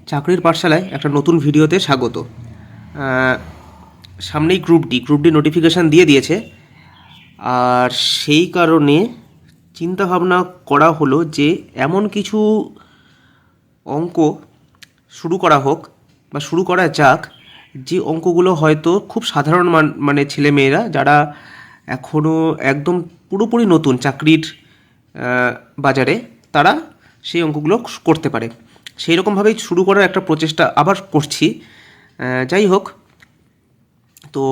চাকরির পাঠশালায় একটা নতুন ভিডিওতে স্বাগত। সামনেই গ্রুপ ডি নোটিফিকেশান দিয়ে দিয়েছে, আর সেই কারণে চিন্তা ভাবনা করা হলো যে এমন কিছু অঙ্ক শুরু করা হোক বা শুরু করা যাক, যে অঙ্কগুলো হয়তো খুব সাধারণ মানে ছেলেমেয়েরা যারা এখনও একদম পুরোপুরি নতুন চাকরির বাজারে, তারা সেই অঙ্কগুলো করতে পারে। সেই রকমভাবেই শুরু করার একটা প্রচেষ্টা আবার করছি। যাই হোক, তো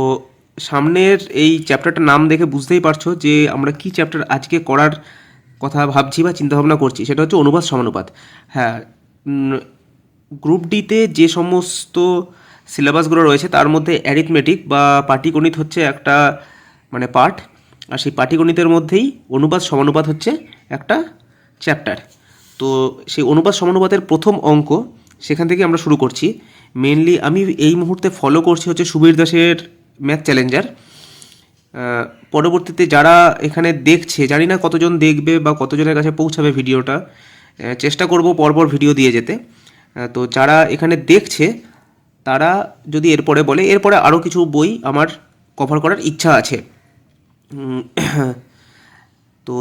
সামনের এই চ্যাপ্টারটার নাম দেখে বুঝতেই পারছো যে আমরা কি চ্যাপ্টার আজকে করার কথা ভাবছি বা চিন্তাভাবনা করছি। সেটা হচ্ছে অনুপাত সমানুপাত। হ্যাঁ, গ্রুপ ডিতে যে সমস্ত সিলেবাসগুলো রয়েছে তার মধ্যে অ্যারিথমেটিক বা পাটিগণিত হচ্ছে একটা মানে পার্ট, আর সেই পাটিগণিতের মধ্যেই অনুপাত সমানুপাত হচ্ছে একটা চ্যাপ্টার। তো সেই অনুপাত সমানুপাতের প্রথম অঙ্ক সেখান থেকে আমরা শুরু করছি। মেনলি আমি এই মুহূর্তে ফলো করছি হচ্ছে সুবীর দাসের ম্যাথ চ্যালেঞ্জার। পরবর্তীতে যারা এখানে দেখছে, জানি না কতজন দেখবে বা কতজনের কাছে পৌঁছাবে ভিডিওটা, চেষ্টা করব পরপর ভিডিও দিয়ে যেতে। তো যারা এখানে দেখছে তারা যদি এরপরে বলে, এরপরে আরও কিছু বই আমার কভার করার ইচ্ছা আছে। তো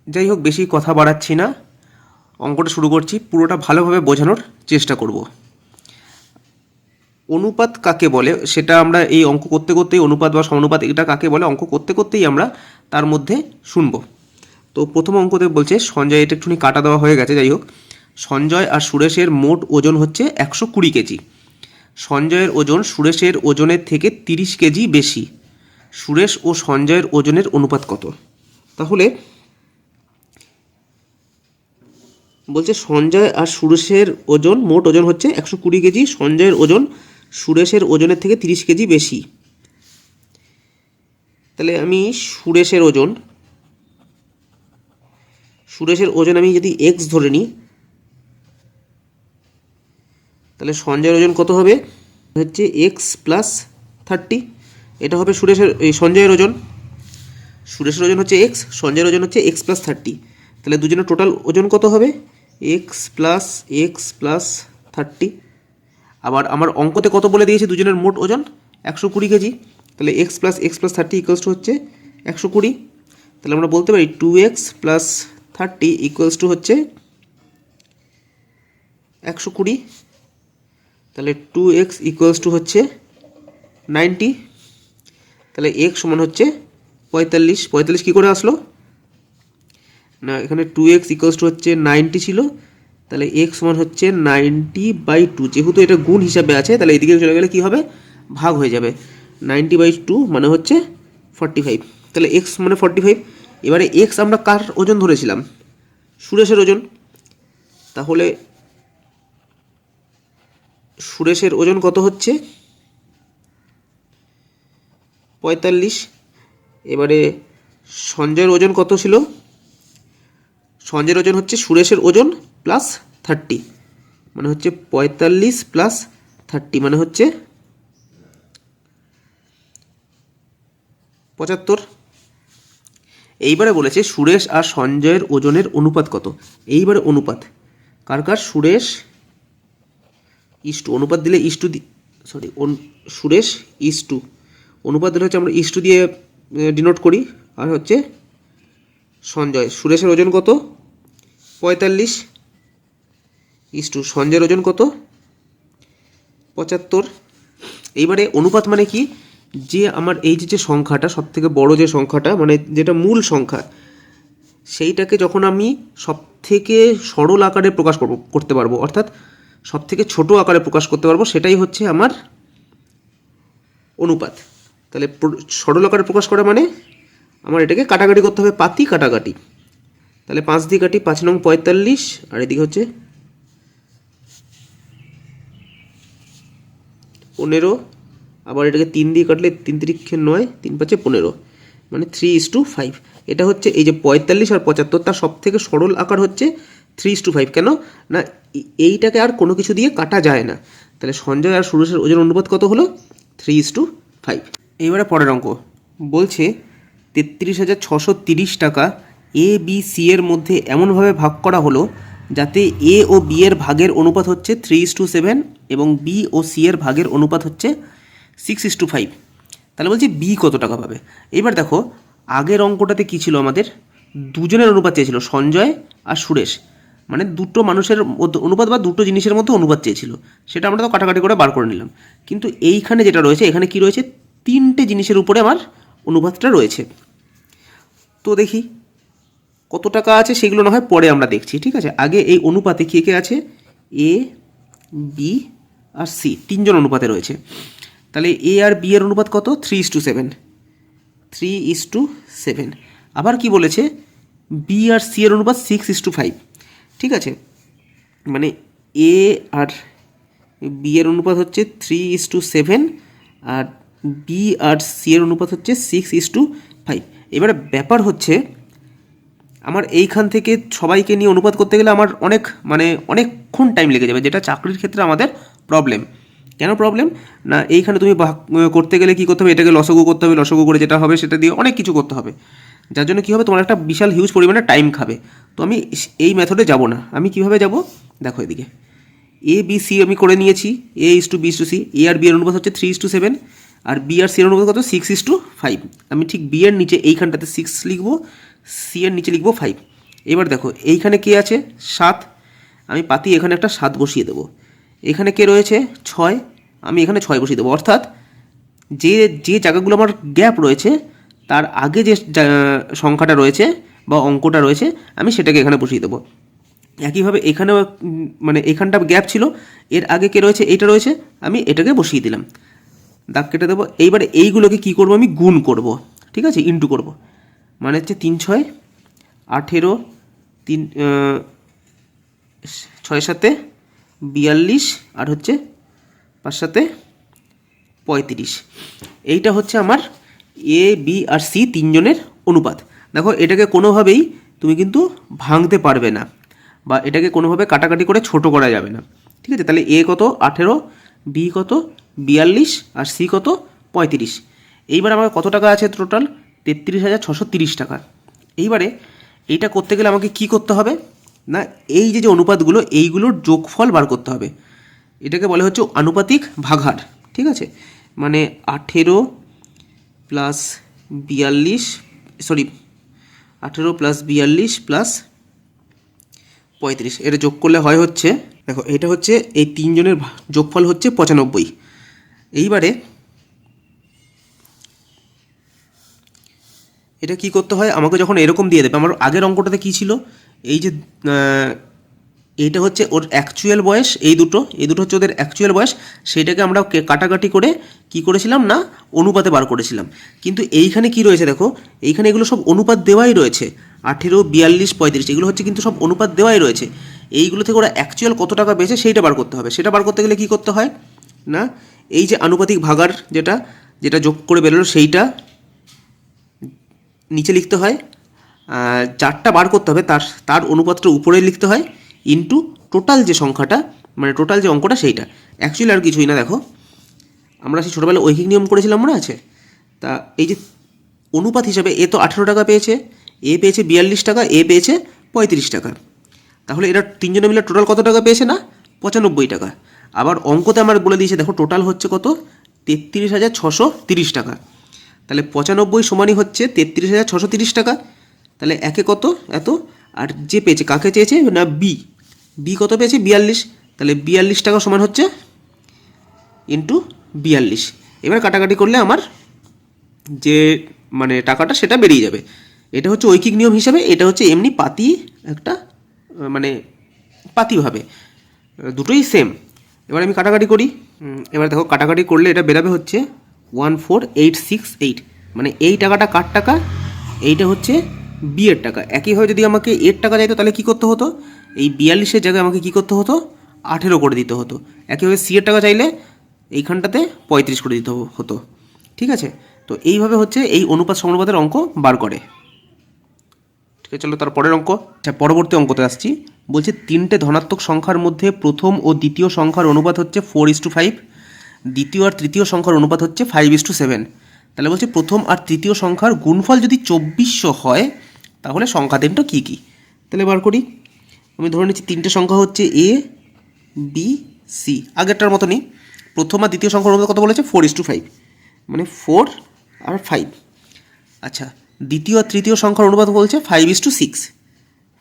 যাই হোক, বেশি কথা বাড়াচ্ছি না, অঙ্কটা শুরু করছি। পুরোটা ভালোভাবে বোঝানোর চেষ্টা করব। অনুপাত কাকে বলে সেটা আমরা এই অঙ্ক করতে করতেই, অনুপাত বা সমানুপাত এটা কাকে বলে অঙ্ক করতে করতেই আমরা তার মধ্যে শুনবো। তো প্রথম অঙ্কতে বলছে সঞ্জয়, এটা একটুখানি কাটা দেওয়া হয়ে গেছে, যাই হোক। সঞ্জয় আর সুরেশের মোট ওজন হচ্ছে 120 কেজি। সঞ্জয়ের ওজন সুরেশের ওজনের থেকে 30 কেজি বেশি। সুরেশ ও সঞ্জয়ের ওজনের অনুপাত কত? তাহলে বলছে সঞ্জয় আর সুরেশের ওজন, মোট ওজন হচ্ছে 120 কেজি। সঞ্জয়ের ওজন সুরেশের ওজনের থেকে 30 কেজি বেশি। তাহলে আমি সুরেশের ওজন আমি যদি এক্স ধরে নিই, তাহলে সঞ্জয়ের ওজন কত হবে? হচ্ছে এক্স প্লাস 30। এটা হবে সঞ্জয়ের ওজন। সুরেশের ওজন হচ্ছে এক্স, সঞ্জয়ের ওজন হচ্ছে এক্স প্লাস 30। তাহলে দুজনের টোটাল ওজন কত হবে? X plus 30। আবার আমার অঙ্কতে কত বলে দিয়েছে? দুজনের মোট ওজন 120 কেজি। তাহলে এক্স প্লাস 30 ইকুয়ালস টু হচ্ছে 120। তাহলে আমরা বলতে পারি 2x প্লাস 30 ইকুয়ালস টু হচ্ছে 120। তাহলে 2x ইকুয়ালস টু হচ্ছে 90। তাহলে x সমান হচ্ছে 45। 45 কী করে আসলো না? এখানে 2x ইকুয়ালস টু হচ্ছে 90 ছিল, তাহলে x সমান হচ্ছে 90/2। যেহেতু এটা গুণ হিসাবে আছে, তাহলে এদিকে চলে গেলে কী হবে? ভাগ হয়ে যাবে। 90/2 মানে হচ্ছে 45। তাহলে x মানে 45। এবারে x আমরা কার ওজন ধরেছিলাম? সুরেশের ওজন। তাহলে সুরেশের ওজন কত হচ্ছে? 45। এবারে সঞ্জয়ের ওজন কত ছিল? সঞ্জয়ের ওজন হচ্ছে সুরেশের ওজন প্লাস 30, মানে হচ্ছে 45 প্লাস 30 মানে হচ্ছে 75। এইবারে বলেছে সুরেশ আর সঞ্জয়ের ওজনের অনুপাত কত? এইবারে অনুপাত কার কার? সুরেশ ইস্টু, অনুপাত দিলে ইস্টু সুরেশ ইস্টু, অনুপাত দিলে হচ্ছে আমরা ইস্টু দিয়ে ডিনোট করি। আর হচ্ছে সঞ্জয়, সুরেশের ওজন কত? 45 ইস্টু সঞ্জয়ের ওজন কত? 75। এইবারে অনুপাত মানে কি? যে আমার এই যে সংখ্যাটা, সব থেকে বড়ো যে সংখ্যাটা, মানে যেটা মূল সংখ্যা, সেইটাকে যখন আমি সব থেকে সরল আকারে প্রকাশ করতে পারবো, অর্থাৎ সব থেকে ছোট আকারে প্রকাশ করতে পারবো, সেটাই হচ্ছে আমার অনুপাত। তাহলে সরল আকারে প্রকাশ করা মানে আমার এটাকে কাটাকাটি করতে হবে, পাতি কাটাকাটি। তাহলে 5 দিয়ে কাটি, 5 নং 45, আর এদিকে হচ্ছে 15। আবার এটাকে 3 দিয়ে কাটলে 3 তিরিক্ষে 9, 3 5 15, মানে 3:5। এটা হচ্ছে এই যে 45 আর 75, তার সব থেকে সরল আকার হচ্ছে 3:5। কেন না? এইটাকে আর কোনো কিছু দিয়ে কাটা যায় না। তাহলে সঞ্জয় আর সুরেশের ওজন অনুপাত কত হলো? 3:5। এইবারে পরের অঙ্ক বলছে 33,630 টাকা এ বি সি এর মধ্যে এমনভাবে ভাগ করা হলো যাতে এ ও বি এর ভাগের অনুপাত হচ্ছে 3:7 এবং বি ও সি এর ভাগের অনুপাত হচ্ছে 6:5। তাহলে বলছি বি কত টাকা পাবে। এবার দেখো আগের অঙ্কটাতে কী ছিল, আমাদের দুজনের অনুপাত চেয়েছিল, সঞ্জয় আর সুরেশ, মানে দুটো মানুষের মধ্যে অনুপাত বা দুটো জিনিসের মধ্যে অনুপাত চেয়েছিল, সেটা আমরা তো কাটাকাটি করে বার করে নিলাম। কিন্তু এইখানে যেটা রয়েছে, এখানে কি রয়েছে, তিনটে জিনিসের উপরে আমার অনুপাতটা রয়েছে। তো দেখি কত টাকা আছে, সেগুলো না হয় পরে আমরা দেখছি, ঠিক আছে। আগে এই অনুপাতে কে কে আছে, এ বি আর সি, তিনজন অনুপাতে রয়েছে। তাহলে এ আর বি এর অনুপাত কত, 3:7, 3:7। আবার কি বলেছে, বি আর সি এর অনুপাত 6:5, ঠিক আছে। মানে এ আর বি এর অনুপাত হচ্ছে 3:7 আর বি আর সি এর অনুপাত হচ্ছে 6:5। এবারে ব্যাপার হচ্ছে আমার এইখান থেকে সবাইকে নিয়ে অনুপাত করতে গেলে আমার অনেকক্ষণ টাইম লেগে যাবে, যেটা চাকরির ক্ষেত্রে আমাদের প্রবলেম। কেন প্রবলেম না, এইখানে তুমি ভাগ করতে গেলে কী করতে হবে, এটাকে লসগু করতে হবে, লসগু করে যেটা হবে সেটা দিয়ে অনেক কিছু করতে হবে, যার জন্য কী হবে, তোমার একটা বিশাল হিউজ পরিমাণে টাইম খাবে। তো আমি এই মেথডে যাব না। আমি কিভাবে যাব, দেখো এদিকে এ বি সি আমি করে নিয়েছি, A:B:C, এ আর বি এর অনুপাত হচ্ছে 3:7 আর বি আর সি এর অনুপাত কত, 6:5। আমি ঠিক বি এর নিচে এইখানটাতে 6 লিখবো, সি এর নিচে লিখবো 5। এবার দেখো এইখানে কে আছে, 7, আমি পাতি এখানে একটা 7 বসিয়ে দেবো। এখানে কে রয়েছে, 6, আমি এখানে 6 বসিয়ে দেবো। অর্থাৎ যে যে জায়গাগুলো আমার গ্যাপ রয়েছে তার আগে যে সংখ্যাটা রয়েছে বা অঙ্কটা রয়েছে আমি সেটাকে এখানে বসিয়ে দেবো। একইভাবে এখানেও মানে এখানটা গ্যাপ ছিল, এর আগে কে রয়েছে, এইটা রয়েছে, আমি এটাকে বসিয়ে দিলাম, দাগ কেটে দেবো। এইবারে এইগুলোকে কী করবো, আমি গুণ করব, ঠিক আছে, ইন্টু করব। মানে হচ্ছে 3×6 18, 6 42 আর হচ্ছে 5 35। এইটা হচ্ছে আমার এ বি আর সি তিনজনের অনুপাত। দেখো এটাকে কোনোভাবেই তুমি কিন্তু ভাঙতে পারবে না বা এটাকে কোনোভাবে কাটাকাটি করে ছোট করা যাবে না, ঠিক আছে। তাহলে এ কত 18, বি কত 42 আর সি কত 35। এইবার আমার কত টাকা আছে টোটাল, 33,630 টাকা। এইবারে এইটা করতে গেলে আমাকে কি করতে হবে না, এই যে অনুপাতগুলো এইগুলোর যোগফল বার করতে হবে। এটাকে বলে হচ্ছে আনুপাতিক ভাগাহার, ঠিক আছে। মানে 18 প্লাস 42 প্লাস 35, এটা যোগ করলে হয় হচ্ছে, দেখো এটা হচ্ছে এই তিনজনের যোগফল হচ্ছে 95। এইবারে এটা কি করতে হয়, আমাকে যখন এরকম দিয়ে দেবে, আমার আগের অঙ্কটাতে কী ছিল, এই যে এইটা হচ্ছে ওর অ্যাকচুয়াল বয়স, এই দুটো হচ্ছে ওদের অ্যাকচুয়াল বয়স, সেইটাকে আমরা কাটাকাটি করে কি করেছিলাম না অনুপাতে বার করেছিলাম। কিন্তু এইখানে কি রয়েছে দেখো, এইখানে এগুলো সব অনুপাত দেওয়াই রয়েছে, 18, 42, 35 এগুলো হচ্ছে কিন্তু সব অনুপাত দেওয়াই রয়েছে। এইগুলো থেকে ওরা অ্যাকচুয়াল কত টাকা পেয়েছে সেইটা বার করতে হবে। সেটা বার করতে গেলে কি করতে হয় না, এই যে আনুপাতিক ভাগার যেটা যেটা যোগ করে বেরোলো সেইটা নিচে লিখতে হয়, চারটা বার করতে হবে, তার অনুপাতটা উপরে লিখতে হয়, ইন্টু টোটাল যে সংখ্যাটা মানে টোটাল যে অঙ্কটা সেইটা। অ্যাকচুয়ালি আর কিছুই না, দেখো আমরা সেই ছোটোবেলায় ঐকিক নিয়ম করেছিলাম মনে আছে, তা এই যে অনুপাত হিসাবে এ তো 18 টাকা পেয়েছে, এ পেয়েছে 42 টাকা, এ পেয়েছে 35 টাকা। তাহলে এরা তিনজনে মিলে টোটাল কত টাকা পেয়েছে না 95 টাকা। আবার অঙ্কতে আমার বলে দিয়েছে দেখো টোটাল হচ্ছে কত 33,630 টাকা। তাহলে 95 সমানই হচ্ছে 33,630 টাকা। তাহলে একে কত এত, আর যে পেয়েছে কাকে চেয়েছে না বি কত পেয়েছে 42, তাহলে 42 টাকা সমান হচ্ছে ইন্টু 42। এবার কাটাকাটি করলে আমার যে মানে টাকাটা সেটা বেরিয়ে যাবে। এটা হচ্ছে ঐকিক নিয়ম হিসাবে, এটা হচ্ছে এমনি পাতি একটা মানে পাতিভাবে দুটোই সেম। এবার আমি কাটাকাটি করি, এবার দেখো কাটাকাটি করলে এটা বেরাবে হচ্ছে 14868, মানে এই টাকাটা কার টাকা, এইটা হচ্ছে বি এর টাকা। একইভাবে যদি আমাকে এর টাকা চাইতো তাহলে কী করতে হতো, এই 42-এর জায়গায় আমাকে কী করতে হতো 18 করে দিতে হতো। একইভাবে সি এর টাকা চাইলে এইখানটাতে 35 করে দিতে হতো, ঠিক আছে। তো এইভাবে হচ্ছে এই অনুপাত সমানুপাতের অঙ্ক বার করে। ঠিক আছে, চলো তার পরের অঙ্ক। আচ্ছা পরবর্তী অঙ্কতে আসছি। বলছে তিনটে ধনাত্মক সংখ্যার মধ্যে প্রথম ও দ্বিতীয় সংখ্যার অনুপাত হচ্ছে 4:5, দ্বিতীয় আর তৃতীয় সংখ্যার অনুপাত হচ্ছে 5:7। তাহলে বলছে প্রথম আর তৃতীয় সংখ্যার গুণফল যদি 2400 হয় তাহলে সংখ্যা তিনটা কী কী। তাহলে বার করি। আমি ধরে নিচ্ছি তিনটে সংখ্যা হচ্ছে এ বি সি, আগেরটার মতনই। প্রথম আর দ্বিতীয় সংখ্যার অনুপাত কত বলেছে? 4:5, মানে 4 আর 5। আচ্ছা, দ্বিতীয় আর তৃতীয় সংখ্যার অনুপাত বলছে 5:6,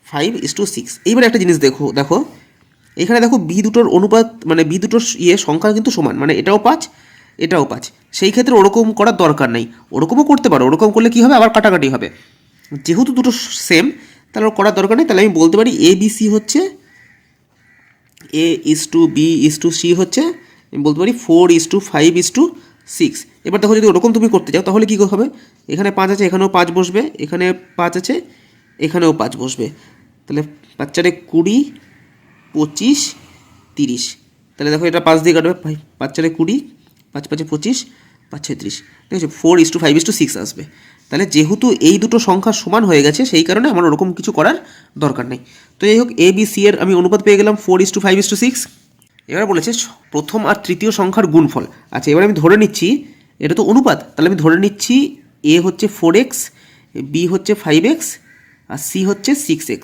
5:6। এইবার একটা জিনিস দেখো এখানে দেখো বি দুটোর অনুপাত, মানে বি দুটোর সংখ্যা কিন্তু সমান, মানে এটাও 5 এটাও 5। সেই ক্ষেত্রে ওরকম করার দরকার নেই, ওরকমও করতে পারো। ওরকম করলে কী হবে, আবার কাটাকাটি হবে। যেহেতু দুটো সেম, তাহলে ওর করার দরকার নেই। তাহলে আমি বলতে পারি এ বি সি হচ্ছে A:B:C হচ্ছে, আমি বলতে পারি 4:5:6। এবার দেখো যদি ওরকম তুমি করতে চাও তাহলে কী হবে, এখানে 5 আছে, এখানেও 5 বসবে, এখানে 5 আছে, এখানেও 5 বসবে। তাহলে 5 4 20, 25, 30। তাহলে দেখো এটা 5 দিয়ে কাটবে, 5 4 20, 5 5 25, 5 6 30। ঠিক আছে, 4:5:6 আসবে। তাহলে যেহেতু এই দুটো সংখ্যা সমান হয়ে গেছে, সেই কারণে আমার ওরকম কিছু করার দরকার নেই। তো যাই হোক, এ বি সি এর আমি অনুপাত পেয়ে গেলাম 4:5:6। এবার বলেছে প্রথম আর তৃতীয় সংখ্যার গুণফল। আচ্ছা, এবার আমি ধরে নিচ্ছি এটা তো অনুপাত, তাহলে আমি ধরে নিচ্ছি এ হচ্ছে 4x, বি হচ্ছে 5x, আর সি হচ্ছে 6x।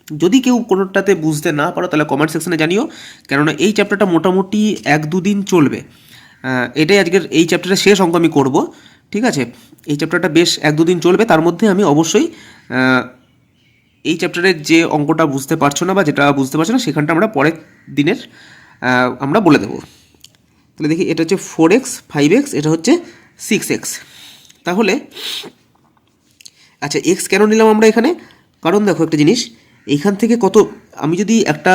যদি কেউ কোনোটাতে বুঝতে না পারো তাহলে কমেন্ট সেকশনে জানিও, কেননা এই চ্যাপ্টারটা মোটামুটি 1-2 দিন চলবে। এটাই আজকের এই চ্যাপ্টারের শেষ অঙ্ক আমি করব। ঠিক আছে, এই চ্যাপ্টারটা বেশ 1-2 দিন চলবে। তার মধ্যে আমি অবশ্যই এই চ্যাপ্টারের যে অঙ্কটা বুঝতে পারছো না বা যেটা বুঝতে পারছো না সেখানটা আমরা পরের দিনের আমরা বলে দেবো। তাহলে দেখি, এটা হচ্ছে 4x, 5x, এটা হচ্ছে 6x। তাহলে আচ্ছা, এক্স কেন নিলাম আমরা এখানে? কারণ দেখো একটা জিনিস, এইখান থেকে কত, আমি যদি একটা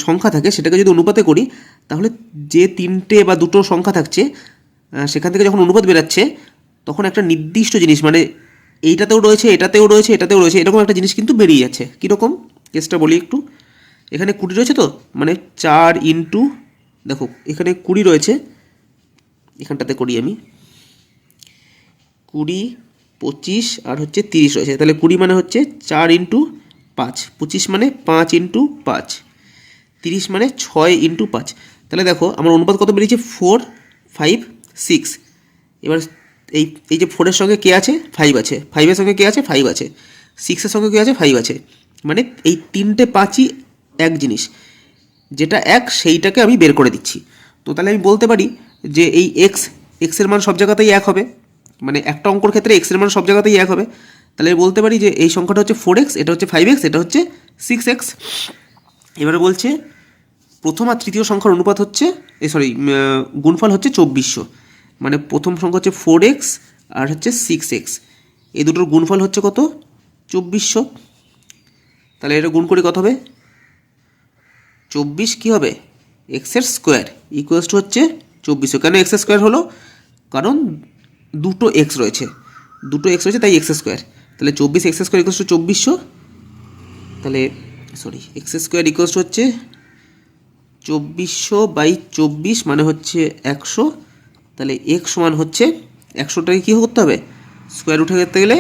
সংখ্যা থাকে সেটাকে যদি অনুপাতে করি, তাহলে যে তিনটে বা দুটো সংখ্যা থাকছে সেখান থেকে যখন অনুপাত বেরাচ্ছে তখন একটা নির্দিষ্ট জিনিস, মানে এইটাতেও রয়েছে, এটাতেও রয়েছে, এটাতেও রয়েছে, এরকম একটা জিনিস কিন্তু বেরিয়ে যাচ্ছে। কীরকম কেসটা বলি একটু। এখানে 20 রয়েছে, তো মানে 4 ইন্টু, দেখো এখানে 20 রয়েছে, এখানটাতে করি আমি 20, 25 আর হচ্ছে 30 রয়েছে। তাহলে 20 মানে হচ্ছে 4 ইন্টু 5, 25 মানে 5 ইন্টু 5, 30 মানে 6 ইন্টু 5। তাহলে দেখো আমার অনুপাত কত বেরিয়েছে, 4, 5, 6। এবার এই যে 4-এর সঙ্গে কে আছে, 5 আছে, 5-এর সঙ্গে কে আছে, 5 আছে, 6-এর সঙ্গে কে আছে, 5 আছে। মানে এই তিনটে 5ই এক জিনিস, যেটা এক সেইটাকে আমি বের করে দিচ্ছি। তো তাহলে আমি বলতে পারি যে এই এক্সের মান সব জায়গাতেই এক হবে, মানে একটা অঙ্কর ক্ষেত্রে এক্সের মান সব জায়গাতেই এক হবে। তাহলে বলতে পারি যে এই সংখ্যাটা হচ্ছে 4x, এটা হচ্ছে 5x, এটা হচ্ছে 6x। এবারে বলছে প্রথম আর তৃতীয় সংখ্যার অনুপাত হচ্ছে, গুণফল হচ্ছে 2400। মানে প্রথম সংখ্যা হচ্ছে 4x আর হচ্ছে 6x, এই দুটোর গুণফল হচ্ছে কত, 2400। তাহলে এটা গুণ করে কত হবে, 24 কী হবে, এক্সের স্কোয়ার ইকুয়ালস টু হচ্ছে 2400। কেন এক্স স্কোয়ার হলো, কারণ দুটো এক্স রয়েছে, তাই এক্স স্কোয়ার। তাহলে 24 এক্স স্কোয়ার ইকুয়ালস টু 2400। তাহলে এক্স স্কোয়ার ইকুয়ালস টু হচ্ছে 2400/24, মানে হচ্ছে 100। তাহলে এক্স সমান হচ্ছে 100টাকে কী করতে হবে, স্কোয়ার রুটে করতে গেলে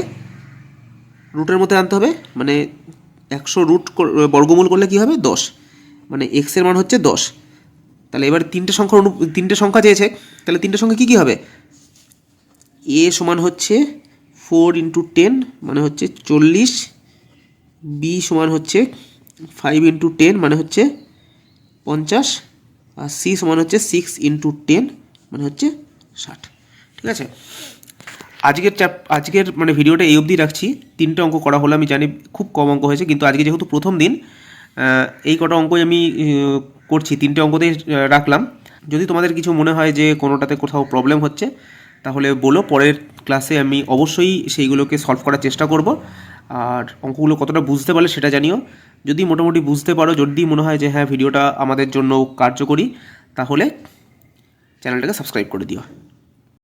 রুটের মধ্যে আনতে হবে, মানে 100 রুট বর্গমূল করলে কী হবে, 10, মানে এক্সের মান হচ্ছে 10। তাহলে এবার তিনটে সংখ্যা চেয়েছে, তাহলে তিনটে সংখ্যা কী কী হবে, এ সমান হচ্ছে 4 ইন্টু 10, মানে হচ্ছে 40, বি সমান হচ্ছে 5 ইন্টু 10, মানে হচ্ছে 50, আর সি সমান হচ্ছে 6 ইন্টু 10, মানে হচ্ছে 60। ঠিক আছে, আজকের মানে ভিডিওটা এই অবধি রাখছি। 3টে অঙ্ক করা হলো, আমি জানি খুব কম অঙ্ক হয়েছে, কিন্তু আজকে যেহেতু প্রথম দিন এই কটা অঙ্কই আমি করছি, 3টে অঙ্কতেই রাখলাম। যদি তোমাদের কিছু মনে হয় যে কোনোটাতে কোথাও প্রবলেম হচ্ছে তাহলে বলো, পরের ক্লাসে আমি অবশ্যই সেইগুলোকে সলভ করার চেষ্টা করব। আর অঙ্কগুলো কতটা বুঝতে পারলে সেটা জানিও। যদি মোটামুটি বুঝতে পারো, যদি মনে হয় যে হ্যাঁ ভিডিওটা আমাদের জন্য কার্যকরী, তাহলে চ্যানেলটাকে সাবস্ক্রাইব করে দিও।